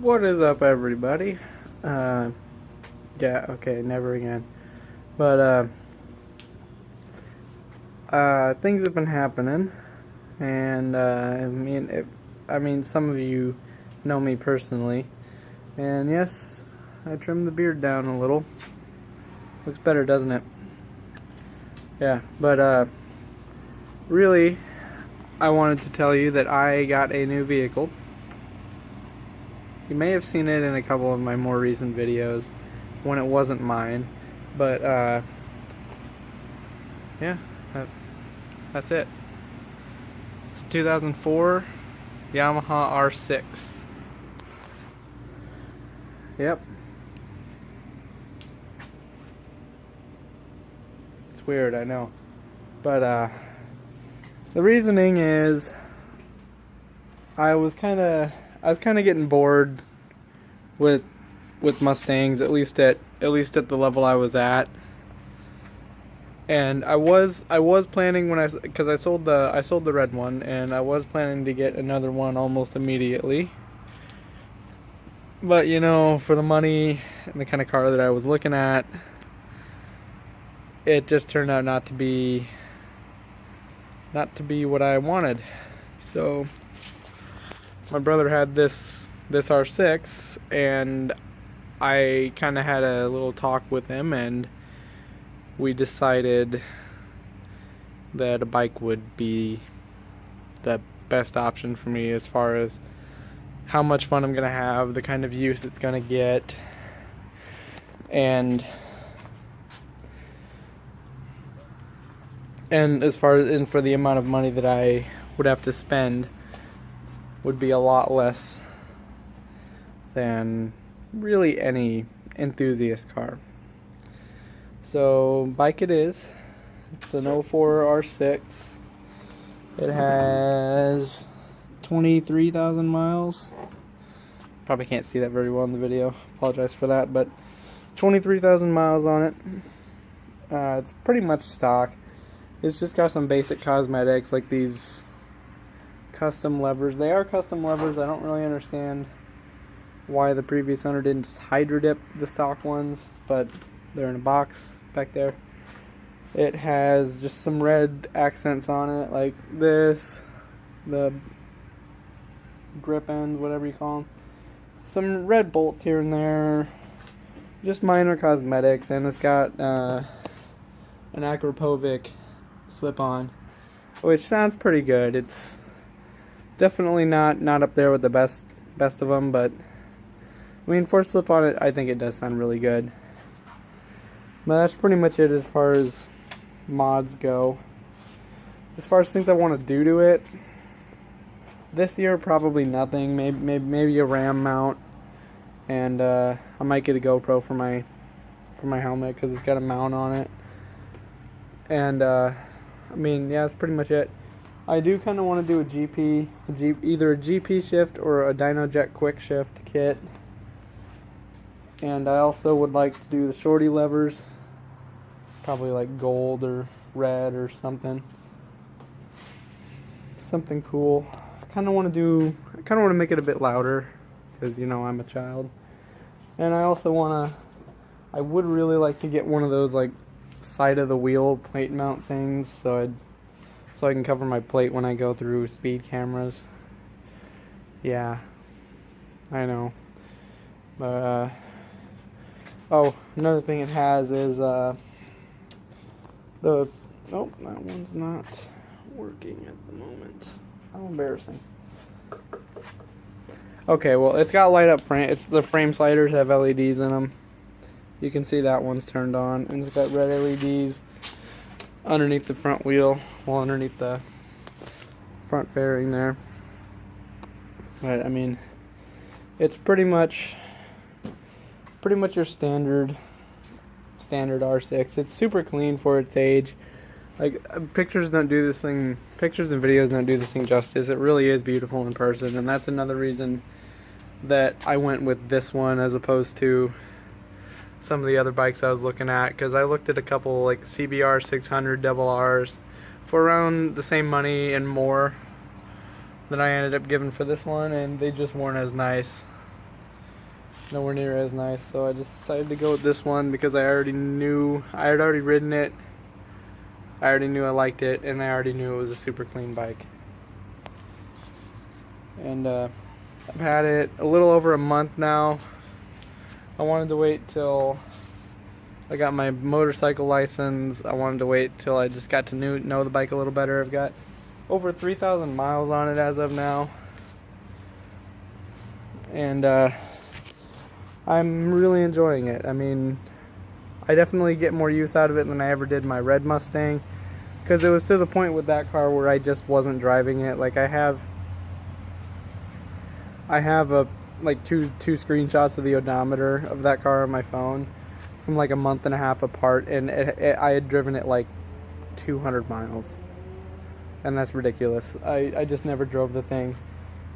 What is up, everybody? Uh, yeah, okay, never again. But things have been happening, and I mean, some of you know me personally, and yes, I trimmed the beard down a little. Looks better, doesn't it? Yeah, but really, I wanted to tell you that I got a new vehicle. You may have seen it in a couple of my more recent videos when it wasn't mine, but yeah, that's it. It's a 2004 Yamaha R6. Yep. It's weird, I know. But the reasoning is I was kind of getting bored with Mustangs, at least at the level I was at. And I was planning because I sold the red one, and I was planning to get another one almost immediately. But you know, for the money and the kind of car that I was looking at, it just turned out not to be what I wanted. So my brother had this R6, and I kind of had a little talk with him, and we decided that a bike would be the best option for me as far as how much fun I'm going to have, the kind of use it's going to get, and as far as for the amount of money that I would have to spend would be a lot less than really any enthusiast car. So bike it is. It's an 04 R6. It has 23,000 miles. Probably can't see that very well in the video. Apologize for that, but 23,000 miles on it. It's pretty much stock. It's just got some basic cosmetics like these custom levers. They are custom levers. I don't really understand why the previous owner didn't just hydro dip the stock ones, but they're in a box back there. It has just some red accents on it, like this, the grip ends, whatever you call them. Some red bolts here and there, just minor cosmetics, and it's got an Akrapovic slip-on, which sounds pretty good. It's definitely not up there with the best of them, but I mean, for a slip-on, I think it does sound really good. But that's pretty much it as far as mods go. As far as things I want to do to it, this year probably nothing. Maybe a RAM mount, and I might get a GoPro for my helmet because it's got a mount on it. And I mean, yeah, that's pretty much it. I do kind of want to do either a GP shift or a DynoJet quick shift kit. And I also would like to do the shorty levers, probably like gold or red or something cool. I kind of want to make it a bit louder because, you know, I'm a child. And I would really like to get one of those like side of the wheel plate mount things, so I can cover my plate when I go through speed cameras. Yeah, I know. But oh, another thing it has is oh, that one's not working at the moment. How embarrassing. Okay, well, it's got light up frame. The frame sliders have LEDs in them. You can see that one's turned on, and it's got red LEDs underneath the front wheel, well, underneath the front fairing there. But I mean, it's pretty much your standard R6. It's super clean for its age. Like, pictures and videos don't do this thing justice. It really is beautiful in person, and that's another reason that I went with this one as opposed to some of the other bikes I was looking at, because I looked at a couple like CBR 600 double Rs for around the same money and more that I ended up giving for this one, and they just weren't as nice. nowhere near as nice, so I just decided to go with this one because I already knew, I had already ridden it, I already knew I liked it, and I already knew it was a super clean bike. And I've had it a little over a month now. I wanted to wait till I got my motorcycle license. I wanted to wait till I just got to know the bike a little better. I've got over 3,000 miles on it as of now. And I'm really enjoying it. I mean, I definitely get more use out of it than I ever did my red Mustang, because it was to the point with that car where I just wasn't driving it. Like I have like two screenshots of the odometer of that car on my phone from like a month and a half apart, and I had driven it like 200 miles, and that's ridiculous. I just never drove the thing,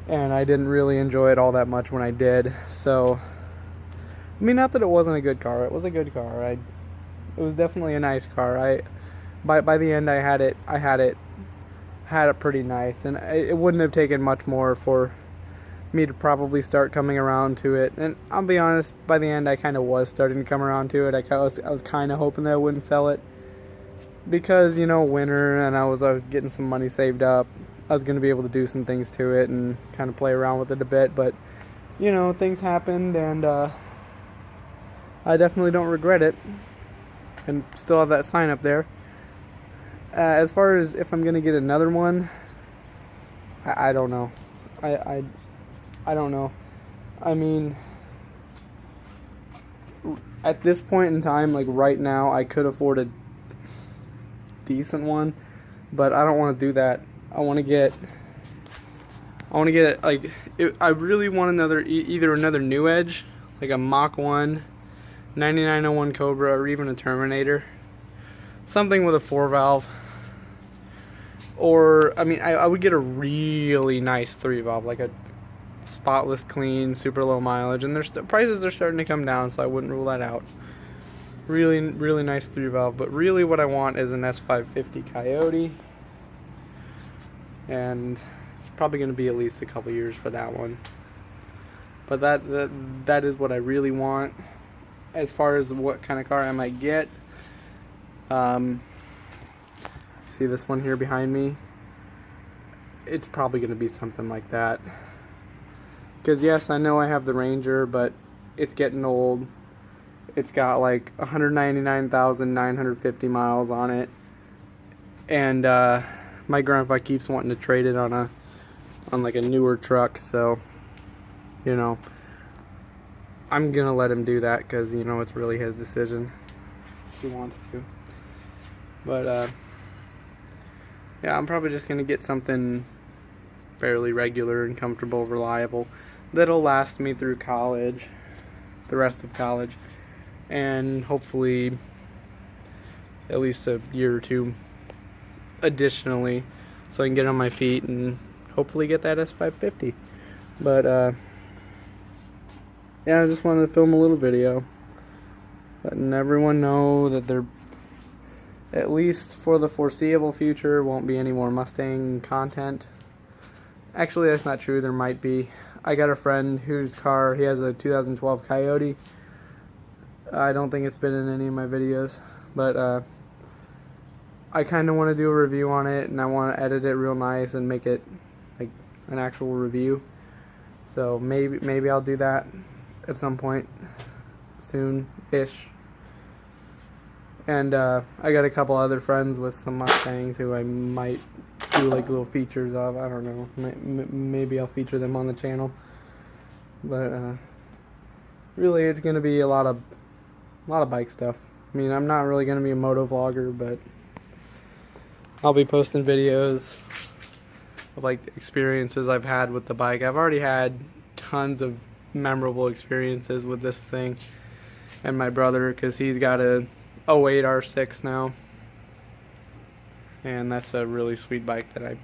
and I didn't really enjoy it all that much when I did. So I mean, not that it wasn't a good car. It was a good car. It was definitely a nice car. By the end I had it pretty nice, and it wouldn't have taken much more for me to probably start coming around to it. And I'll be honest, by the end I kind of was starting to come around to it. I was kind of hoping that I wouldn't sell it, because, you know, winter, and I was getting some money saved up. I was going to be able to do some things to it and kind of play around with it a bit, but, you know, things happened, and I definitely don't regret it, and still have that sign up there. As far as if I'm going to get another one, I don't know. I don't know. I mean, at this point in time, like right now, I could afford a decent one, but I don't want to do that. I want to get like, I really want either another New Edge, like a Mach 1, 9901 Cobra, or even a Terminator. Something with a 4-valve. Or, I mean, I would get a really nice 3-valve, like a spotless, clean, super low mileage, and prices are starting to come down, so I wouldn't rule that out. Really, really nice 3-valve, but really what I want is an S550 Coyote, and it's probably going to be at least a couple years for that one. But that is what I really want. As far as what kind of car I might get, see this one here behind me? It's probably going to be something like that. Because yes, I know I have the Ranger, but it's getting old. It's got like 199,950 miles on it, and my grandpa keeps wanting to trade it on like a newer truck. So, you know, I'm gonna let him do that, because, you know, it's really his decision if he wants to. But yeah, I'm probably just gonna get something fairly regular and comfortable, reliable, that'll last me through college, the rest of college, and hopefully at least a year or two additionally, so I can get on my feet and hopefully get that S550. But yeah, I just wanted to film a little video, letting everyone know that there, at least for the foreseeable future, won't be any more Mustang content. Actually, that's not true. There might be. I got a friend whose car, he has a 2012 Coyote. I don't think it's been in any of my videos, but I kind of want to do a review on it, and I want to edit it real nice and make it like an actual review. So maybe I'll do that at some point soon-ish. And I got a couple other friends with some Mustangs who I might do like little features of. I don't know. Maybe I'll feature them on the channel. But really, it's gonna be a lot of bike stuff. I mean, I'm not really gonna be a moto vlogger, but I'll be posting videos of like experiences I've had with the bike. I've already had tons of memorable experiences with this thing and my brother, because he's got a 08 R6 now, and that's a really sweet bike that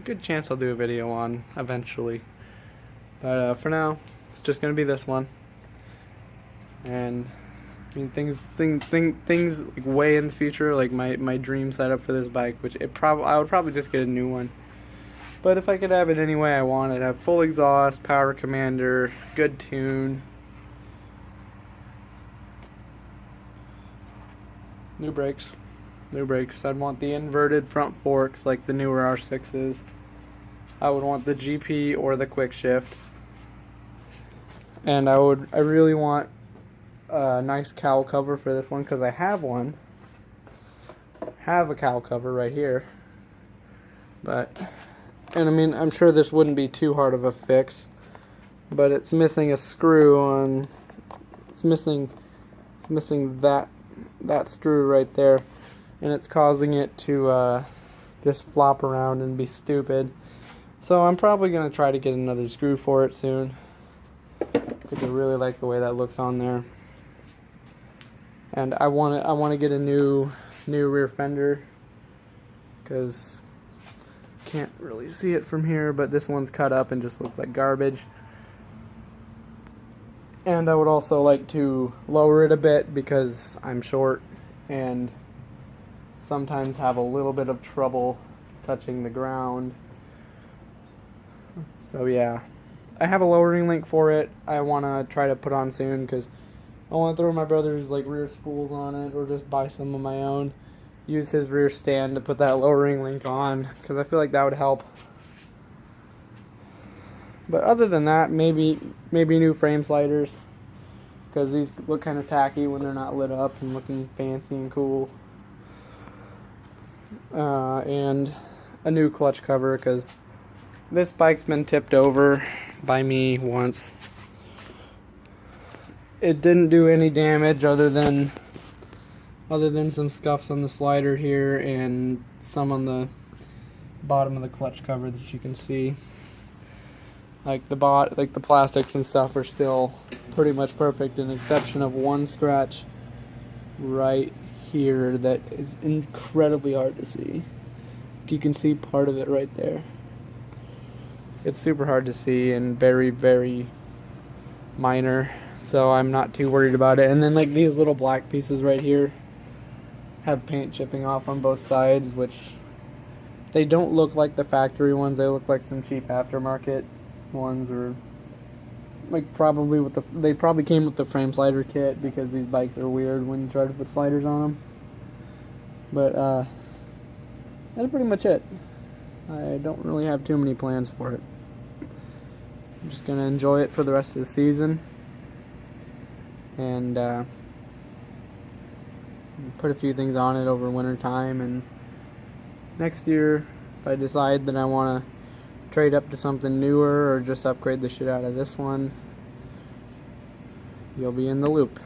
good chance I'll do a video on eventually. But for now, it's just gonna be this one. And I mean, things like way in the future, like my dream setup for this bike, which I would probably just get a new one. But if I could have it any way I want it, have full exhaust, power commander, good tune, New brakes. New brakes. I'd want the inverted front forks like the newer R6s. I would want the GP or the quick shift. And I really want a nice cowl cover for this one because I have one. Have a cowl cover right here. And I mean, I'm sure this wouldn't be too hard of a fix, but it's missing a screw on. It's missing that screw right there, and it's causing it to just flop around and be stupid. So I'm probably gonna try to get another screw for it soon, because I really like the way that looks on there. And I want to get a new rear fender, because can't really see it from here, but this one's cut up and just looks like garbage. And I would also like to lower it a bit because I'm short and sometimes have a little bit of trouble touching the ground. So yeah, I have a lowering link for it. I want to try to put on soon because I want to throw my brother's like rear spools on it, or just buy some of my own. Use his rear stand to put that lowering link on, because I feel like that would help. But other than that, maybe new frame sliders, because these look kind of tacky when they're not lit up and looking fancy and cool. And a new clutch cover, because this bike's been tipped over by me once. It didn't do any damage other than some scuffs on the slider here and some on the bottom of the clutch cover that you can see. Like the plastics and stuff are still pretty much perfect, an exception of one scratch right here that is incredibly hard to see. You can see part of it right there. It's super hard to see and very, very minor, so I'm not too worried about it. And then like these little black pieces right here have paint chipping off on both sides, which they don't look like the factory ones. They look like some cheap aftermarket ones, or like they probably came with the frame slider kit, because these bikes are weird when you try to put sliders on them. But that's pretty much it. I don't really have too many plans for it. I'm just gonna enjoy it for the rest of the season, and put a few things on it over winter time, and next year if I decide that I want to trade up to something newer or just upgrade the shit out of this one, you'll be in the loop.